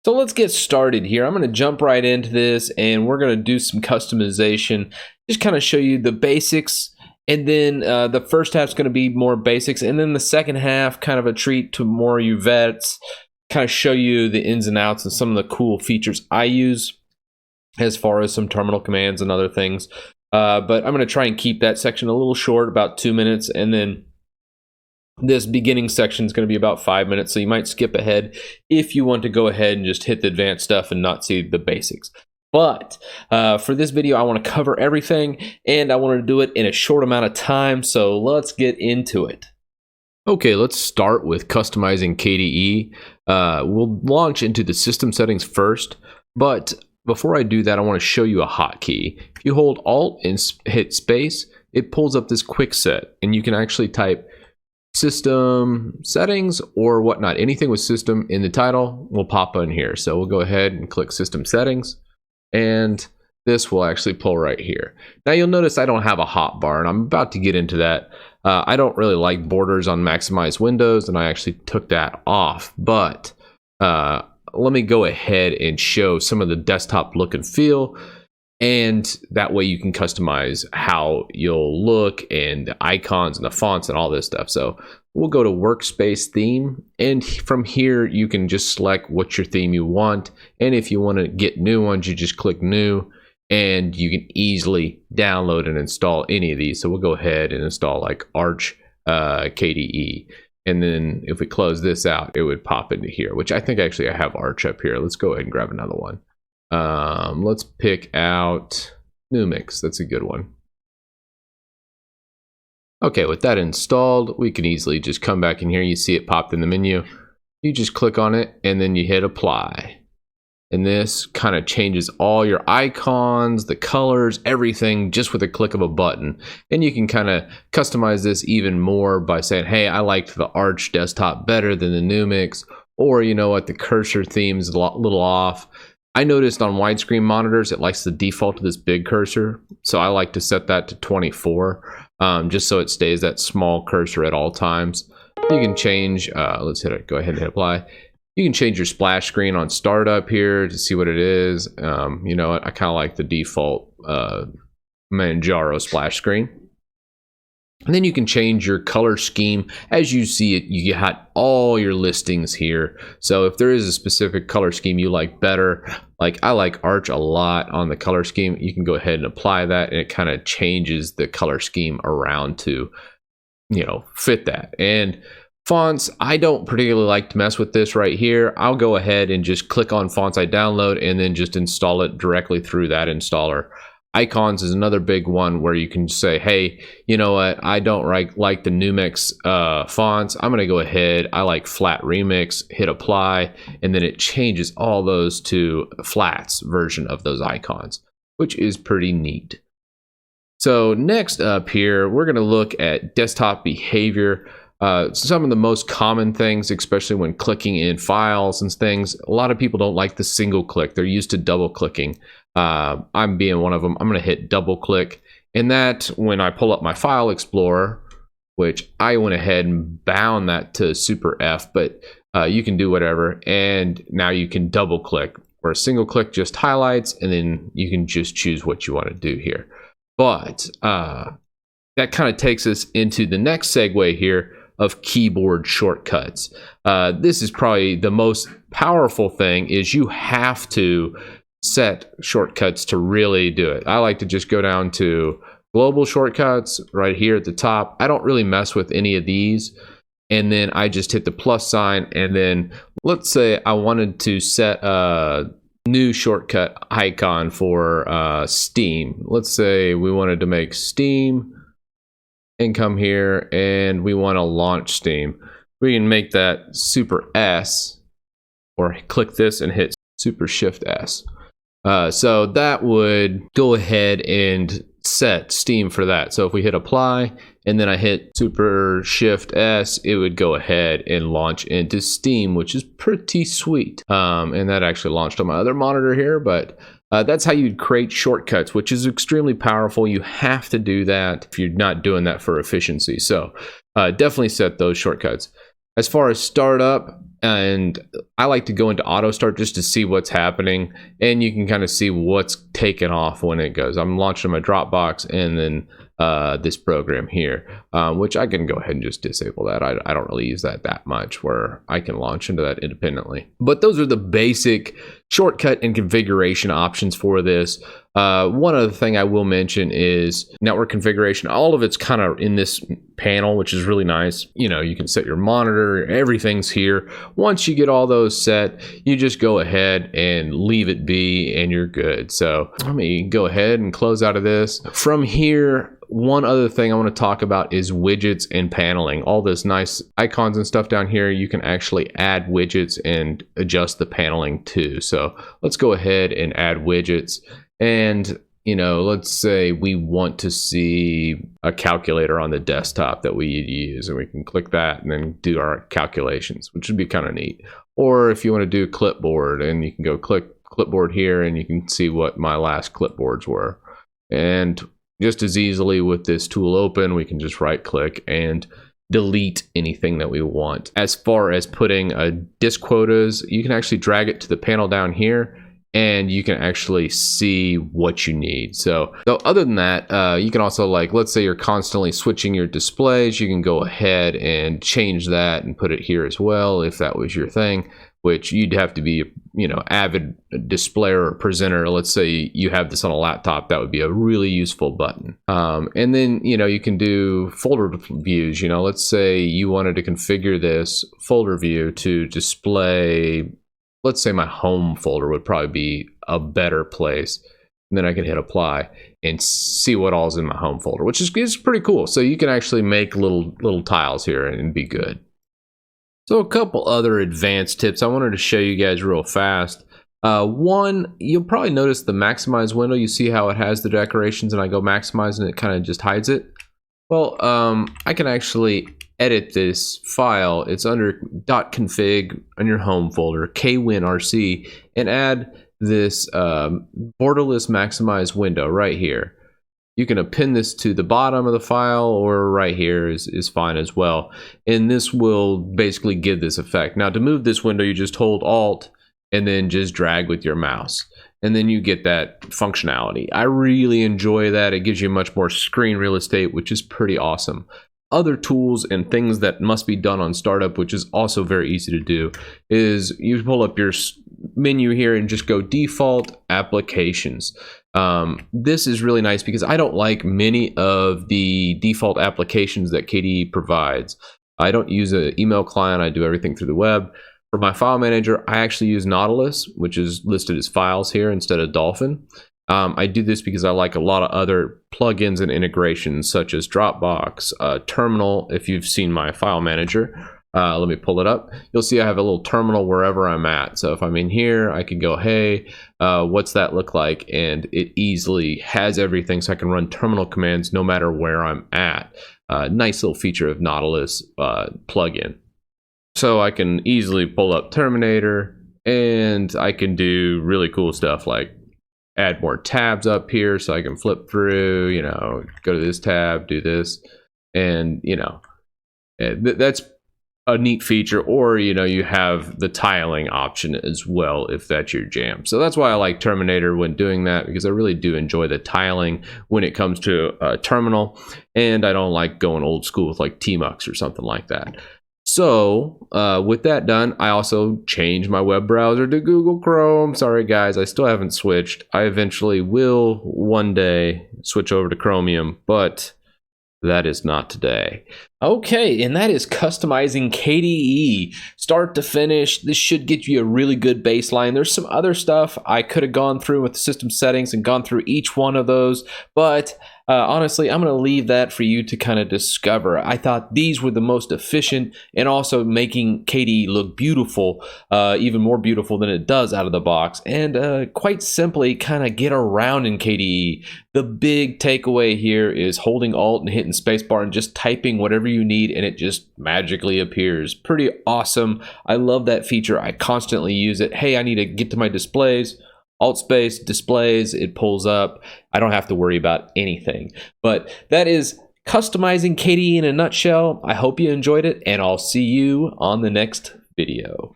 So let's get started here. I'm going to jump right into this and we're going to do some customization, just kind of show you the basics. And then the first half is going to be more basics. And then the second half, kind of a treat to more you vets, kind of show you the ins and outs and some of the cool features I use as far as some terminal commands and other things. But I'm going to try and keep that section a little short, about 2 minutes. And then this beginning section is going to be about 5 minutes, so you might skip ahead if you want to go ahead and just hit the advanced stuff and not see the basics. But for this video, I want to cover everything, and I want to do it in a short amount of time, so let's get into it. Okay, let's start with customizing KDE. We'll launch into the system settings first, but before I do that, I want to show you a hotkey. If you hold Alt and hit space, it pulls up this quick set, and you can actually type system settings or whatnot. Anything with system in the title will pop in here. So we'll go ahead and click system settings, and this will actually pull right here. Now you'll notice I don't have a hotbar, and I'm about to get into that. I don't really like borders on Maximize Windows, and I actually took that off. But let me go ahead and show some of the desktop look and feel. And that way you can customize how you'll look and the icons and the fonts and all this stuff. So we'll go to Workspace Theme, and from here you can just select what your theme you want. And if you want to get new ones, you just click new, and you can easily download and install any of these. So we'll go ahead and install like Arch KDE. And then if we close this out, it would pop into here, which I think actually I have Arch up here. Let's go ahead and grab another one. Let's pick out Numix. That's a good one. Okay, with that installed, we can easily just come back in here. You see it popped in the menu. You just click on it and then you hit apply. And this kind of changes all your icons, the colors, everything just with a click of a button. And you can kind of customize this even more by saying, hey, I liked the Arch desktop better than the Numix, or you know what, the cursor theme is a little off. I noticed on widescreen monitors, it likes to default to this big cursor. So I like to set that to 24, just so it stays that small cursor at all times. You can change, let's hit it, go ahead and hit apply. You can change your splash screen on startup here to see what it is. You know, I kind of like the default Manjaro splash screen. And then you can change your color scheme as you see it. You got all your listings here. So if there is a specific color scheme you like better, like I like Arch a lot on the color scheme, you can go ahead and apply that, and it kind of changes the color scheme around to, you know, fit that. And fonts, I don't particularly like to mess with this right here. I'll go ahead and just click on fonts I download and then just install it directly through that installer. Icons is another big one where you can say, hey, you know what, I don't like the Numix fonts. I'm going to go ahead, I like flat remix, hit apply, and then it changes all those to flats version of those icons, which is pretty neat. So next up here, we're going to look at desktop behavior. Some of the most common things, especially when clicking in files and things, a lot of people don't like the single click. They're used to double clicking. I'm being one of them. I'm going to hit double click, and that when I pull up my file explorer, which I went ahead and bound that to super F, but you can do whatever. And now you can double click, where a single click just highlights, and then you can just choose what you want to do here. But that kind of takes us into the next segue here of keyboard shortcuts. This is probably the most powerful thing, is you have to set shortcuts to really do it. I like to just go down to global shortcuts right here at the top. I don't really mess with any of these. And then I just hit the plus sign. And then let's say I wanted to set a new shortcut icon for Steam. Let's say we wanted to make Steam, and come here and we want to launch Steam. We can make that super S, or click this and hit super shift S. So that would go ahead and set Steam for that. So if we hit apply and then I hit super shift S, it would go ahead and launch into Steam, which is pretty sweet. And that actually launched on my other monitor here, but that's how you'd create shortcuts, which is extremely powerful. You have to do that if you're not doing that for efficiency. So definitely set those shortcuts. As far as startup, And I like to go into auto start just to see what's happening, and you can kind of see what's taken off when it goes. I'm launching my Dropbox and then this program here, which I can go ahead and just disable that. I don't really use that much, where I can launch into that independently. But those are the basic shortcut and configuration options for this. One other thing I will mention is network configuration. All of it's kind of in this panel, which is really nice. You know, you can set your monitor, everything's here. Once you get all those set, you just go ahead and leave it be and you're good. So let me go ahead and close out of this. From here, one other thing I want to talk about is widgets and paneling. All this nice icons and stuff down here, you can actually add widgets and adjust the paneling too. So let's go ahead and add widgets. And, you know, let's say we want to see a calculator on the desktop that we use, and we can click that and then do our calculations, which would be kind of neat. Or if you want to do clipboard, and you can go click clipboard here and you can see what my last clipboards were. And just as easily with this tool open, we can just right click and delete anything that we want. As far as putting disk quotas, you can actually drag it to the panel down here and you can actually see what you need. So other than that, you can also, like, let's say you're constantly switching your displays, you can go ahead and change that and put it here as well if that was your thing, which you'd have to be, you know, avid displayer or presenter. Let's say you have this on a laptop, that would be a really useful button. And then, you know, you can do folder views. You know, let's say you wanted to configure this folder view to display, let's say my home folder would probably be a better place. And then I can hit apply and see what all is in my home folder, which is pretty cool. So you can actually make little tiles here and be good. So a couple other advanced tips I wanted to show you guys real fast. One, you'll probably notice the maximize window. You see how it has the decorations, and I go maximize and it kind of just hides it. Well, I can actually edit this file. It's under .config on your home folder, kwinrc, and add this BorderlessMaximized window right here. You can append this to the bottom of the file, or right here is fine as well. And this will basically give this effect. Now, to move this window, you just hold Alt and then just drag with your mouse. And then you get that functionality. I really enjoy that. It gives you much more screen real estate, which is pretty awesome. Other tools and things that must be done on startup, which is also very easy to do, is you pull up your menu here and just go default applications. This is really nice because I don't like many of the default applications that KDE provides. I don't use an email client. I do everything through the web. For my file manager, I actually use Nautilus, which is listed as files here instead of Dolphin. I do this because I like a lot of other plugins and integrations such as Dropbox, Terminal. If you've seen my file manager, let me pull it up. You'll see I have a little terminal wherever I'm at. So if I'm in here, I can go, hey, what's that look like? And it easily has everything, so I can run terminal commands no matter where I'm at. Nice little feature of Nautilus plugin. So I can easily pull up Terminator, and I can do really cool stuff like add more tabs up here so I can flip through, you know, go to this tab, do this, and, you know, that's a neat feature. Or, you know, you have the tiling option as well if that's your jam. So that's why I like Terminator when doing that, because I really do enjoy the tiling when it comes to terminal, and I don't like going old school with like Tmux or something like that. So with that done, I also changed my web browser to Google Chrome. Sorry guys, I still haven't switched. I eventually will one day switch over to Chromium, but that is not today. Okay, and that is customizing KDE. Start to finish, this should get you a really good baseline. There's some other stuff I could have gone through with the system settings and gone through each one of those, but honestly, I'm going to leave that for you to kind of discover. I thought these were the most efficient, and also making KDE look beautiful, even more beautiful than it does out of the box, and quite simply kind of get around in KDE. The big takeaway here is holding Alt and hitting spacebar and just typing whatever you need, and it just magically appears. Pretty awesome. I love that feature. I constantly use it. Hey, I need to get to my displays. Alt space, displays, it pulls up. I don't have to worry about anything. But that is customizing KDE in a nutshell. I hope you enjoyed it, and I'll see you on the next video.